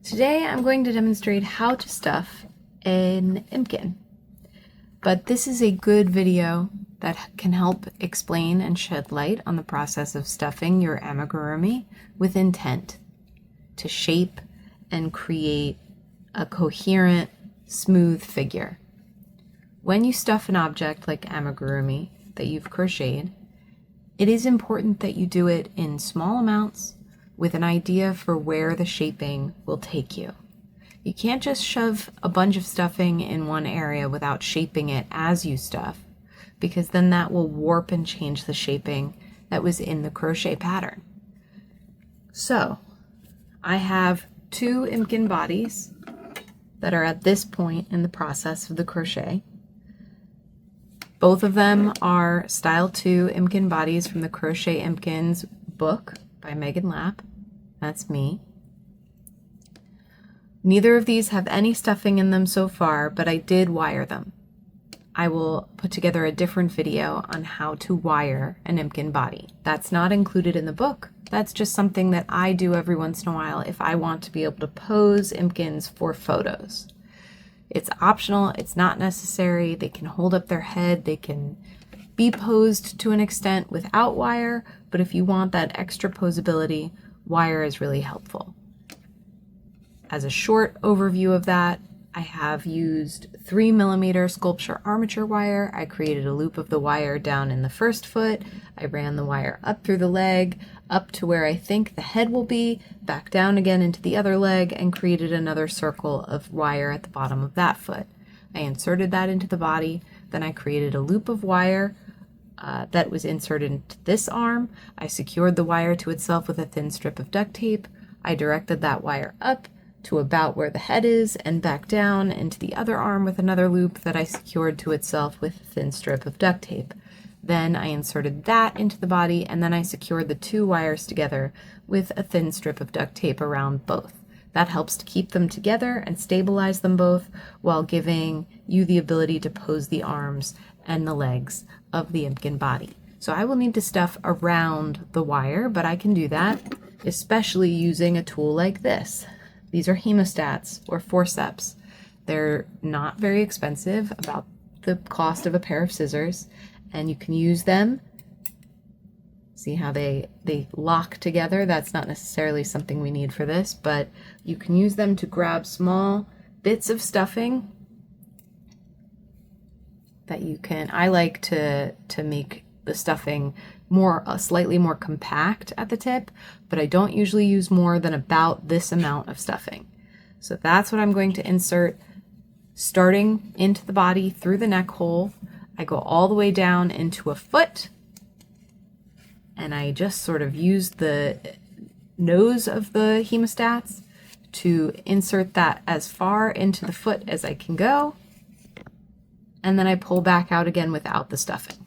Today I'm going to demonstrate how to stuff an Impkin, but this is a good video that can help explain and shed light on the process of stuffing your amigurumi with intent to shape and create a coherent, smooth figure. When you stuff an object like amigurumi that you've crocheted, it is important that you do it in small amounts with an idea for where the shaping will take you. You can't just shove a bunch of stuffing in one area without shaping it as you stuff, because then that will warp and change the shaping that was in the crochet pattern. So I have two Impkin bodies that are at this point in the process of the crochet. Both of them are Style 2 Impkin bodies from the Crochet Impkins book by Megan Lapp. That's me. Neither of these have any stuffing in them so far, but I did wire them. I will put together a different video on how to wire an Impkin body. That's not included in the book. That's just something that I do every once in a while if I want to be able to pose Impkins for photos. It's optional, it's not necessary. They can hold up their head, they can be posed to an extent without wire, but if you want that extra posability, wire is really helpful. As a short overview of that, I have used 3mm sculpture armature wire. I created a loop of the wire down in the first foot. I ran the wire up through the leg, up to where I think the head will be, back down again into the other leg, and created another circle of wire at the bottom of that foot. I inserted that into the body, then I created a loop of wire that was inserted into this arm. I secured the wire to itself with a thin strip of duct tape. I directed that wire up to about where the head is and back down into the other arm with another loop that I secured to itself with a thin strip of duct tape. Then I inserted that into the body, and then I secured the two wires together with a thin strip of duct tape around both. That helps to keep them together and stabilize them both while giving you the ability to pose the arms and the legs of the Impkin body. So I will need to stuff around the wire, but I can do that, especially using a tool like this. These are hemostats or forceps. They're not very expensive, about the cost of a pair of scissors, and you can use them. See how they lock together? That's not necessarily something we need for this, but you can use them to grab small bits of stuffing that you can, I like to make the stuffing slightly more compact at the tip, but I don't usually use more than about this amount of stuffing. So that's what I'm going to insert, starting into the body through the neck hole. I go all the way down into a foot, and I just sort of use the nose of the hemostats to insert that as far into the foot as I can go, and then I pull back out again without the stuffing.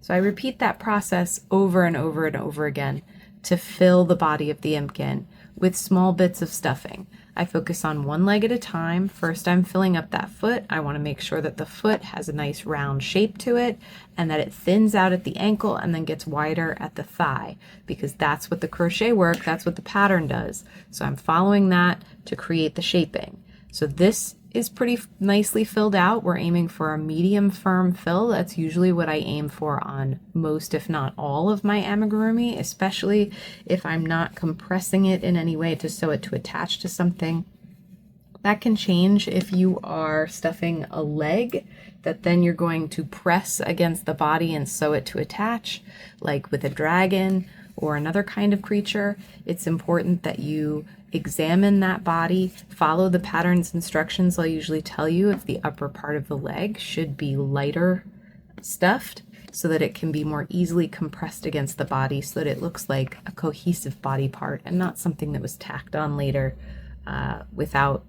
So I repeat that process over and over and over again to fill the body of the Impkin with small bits of stuffing. I focus on one leg at a time. First, I'm filling up that foot. I want to make sure that the foot has a nice round shape to it and that it thins out at the ankle and then gets wider at the thigh, because that's what the crochet work, that's what the pattern does. So I'm following that to create the shaping. So this is pretty nicely filled out. We're aiming for a medium firm fill. That's usually what I aim for on most, if not all, of my amigurumi, especially if I'm not compressing it in any way to sew it to attach to something. That can change if you are stuffing a leg that then you're going to press against the body and sew it to attach, like with a dragon or another kind of creature. It's important that you examine that body, follow the pattern's instructions. I'll usually tell you if the upper part of the leg should be lighter stuffed so that it can be more easily compressed against the body, so that it looks like a cohesive body part and not something that was tacked on later without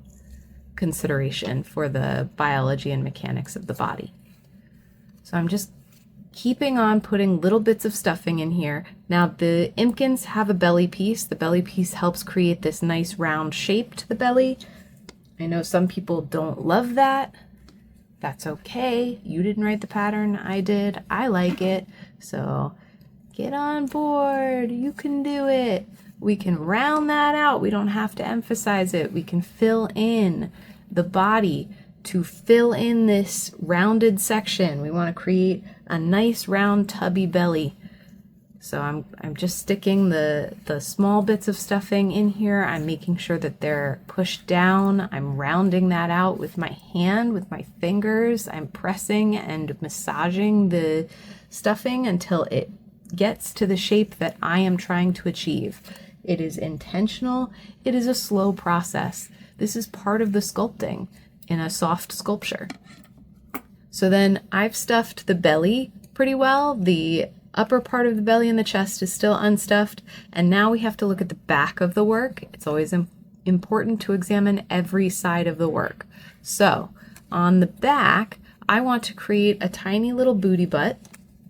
consideration for the biology and mechanics of the body. So I'm just keeping on putting little bits of stuffing in here. Now the Impkins have a belly piece. The belly piece helps create this nice round shape to the belly. I know some people don't love that. That's okay. You didn't write the pattern, I did. I like it. So Get on board. You can do it. We can round that out. We don't have to emphasize it. We can fill in the body to fill in this rounded section. We want to create a nice round tubby belly. So I'm just sticking the small bits of stuffing in here. I'm making sure that they're pushed down. I'm rounding that out with my hand, with my fingers. I'm pressing and massaging the stuffing until it gets to the shape that I am trying to achieve. It is intentional. It is a slow process. This is part of the sculpting in a soft sculpture. So then I've stuffed the belly pretty well. The upper part of the belly and the chest is still unstuffed, and now we have to look at the back of the work. It's always important to examine every side of the work. So on the back, I want to create a tiny little booty butt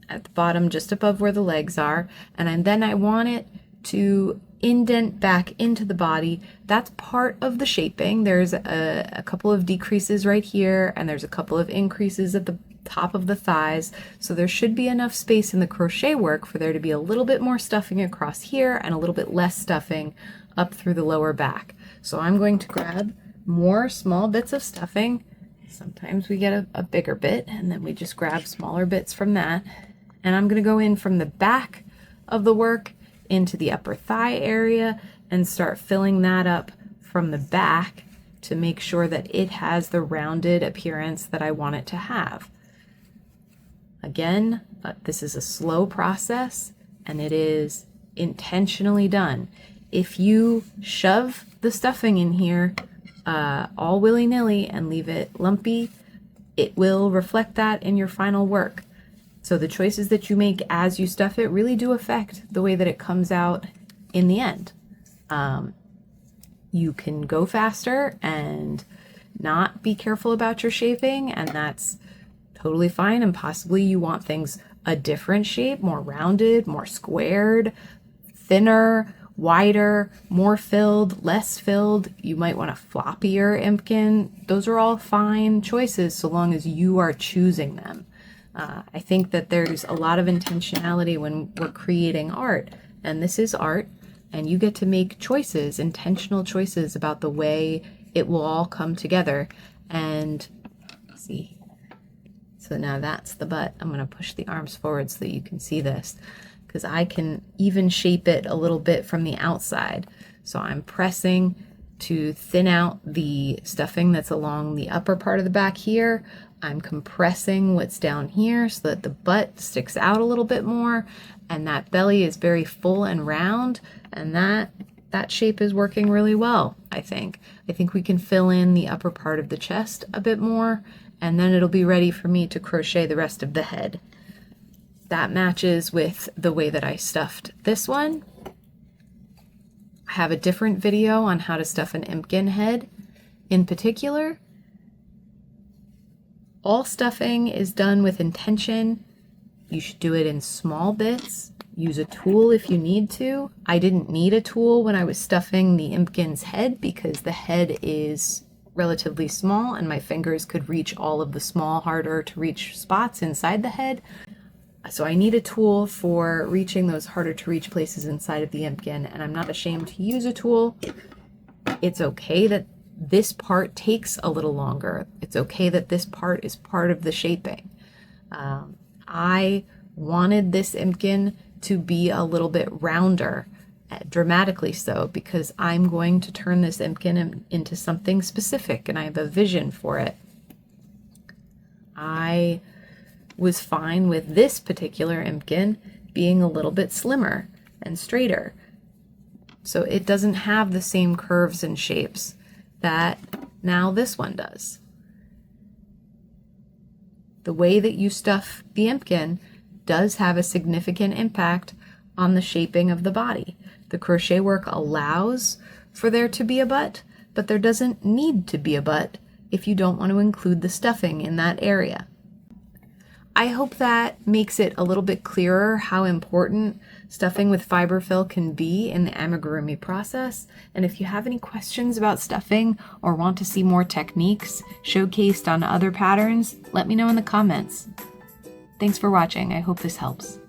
at the bottom just above where the legs are, and then I want it to indent back into the body. That's part of the shaping. There's a couple of decreases right here, and there's a couple of increases at the top of the thighs, so there should be enough space in the crochet work for there to be a little bit more stuffing across here and a little bit less stuffing up through the lower back. So I'm going to grab more small bits of stuffing. Sometimes we get a bigger bit, and then we just grab smaller bits from that, and I'm going to go in from the back of the work into the upper thigh area and start filling that up from the back to make sure that it has the rounded appearance that I want it to have. Again, this is a slow process, and it is intentionally done. If you shove the stuffing in here all willy-nilly and leave it lumpy, it will reflect that in your final work. So the choices that you make as you stuff it really do affect the way that it comes out in the end. You can go faster and not be careful about your shaping, and that's totally fine, and possibly you want things a different shape, more rounded, more squared, thinner, wider, more filled, less filled. You might want a floppier Impkin. Those are all fine choices so long as you are choosing them. I think that there's a lot of intentionality when we're creating art, and this is art, and you get to make choices, intentional choices about the way it will all come together. And see, so now that's the butt. I'm going to push the arms forward so that you can see this, because I can even shape it a little bit from the outside. So I'm pressing to thin out the stuffing that's along the upper part of the back here. I'm compressing what's down here so that the butt sticks out a little bit more, and that belly is very full and round, and that shape is working really well, I think. I think we can fill in the upper part of the chest a bit more, and then it'll be ready for me to crochet the rest of the head. That matches with the way that I stuffed this one. I have a different video on how to stuff an Impkin head in particular. All stuffing is done with intention. You should do it in small bits. Use a tool if you need to. I didn't need a tool when I was stuffing the Impkin's head because the head is relatively small and my fingers could reach all of the small, harder to reach spots inside the head. So I need a tool for reaching those harder to reach places inside of the Impkin, and I'm not ashamed to use a tool. It's okay that this part takes a little longer. It's okay that this part is part of the shaping. I wanted this Impkin to be a little bit rounder, dramatically so, because I'm going to turn this Impkin into something specific, and I have a vision for it. I was fine with this particular Impkin being a little bit slimmer and straighter, so it doesn't have the same curves and shapes that now this one does. The way that you stuff the Impkin does have a significant impact on the shaping of the body. The crochet work allows for there to be a butt, but there doesn't need to be a butt if you don't want to include the stuffing in that area. I hope that makes it a little bit clearer how important stuffing with fiberfill can be in the amigurumi process. And if you have any questions about stuffing or want to see more techniques showcased on other patterns, let me know in the comments. Thanks for watching. I hope this helps.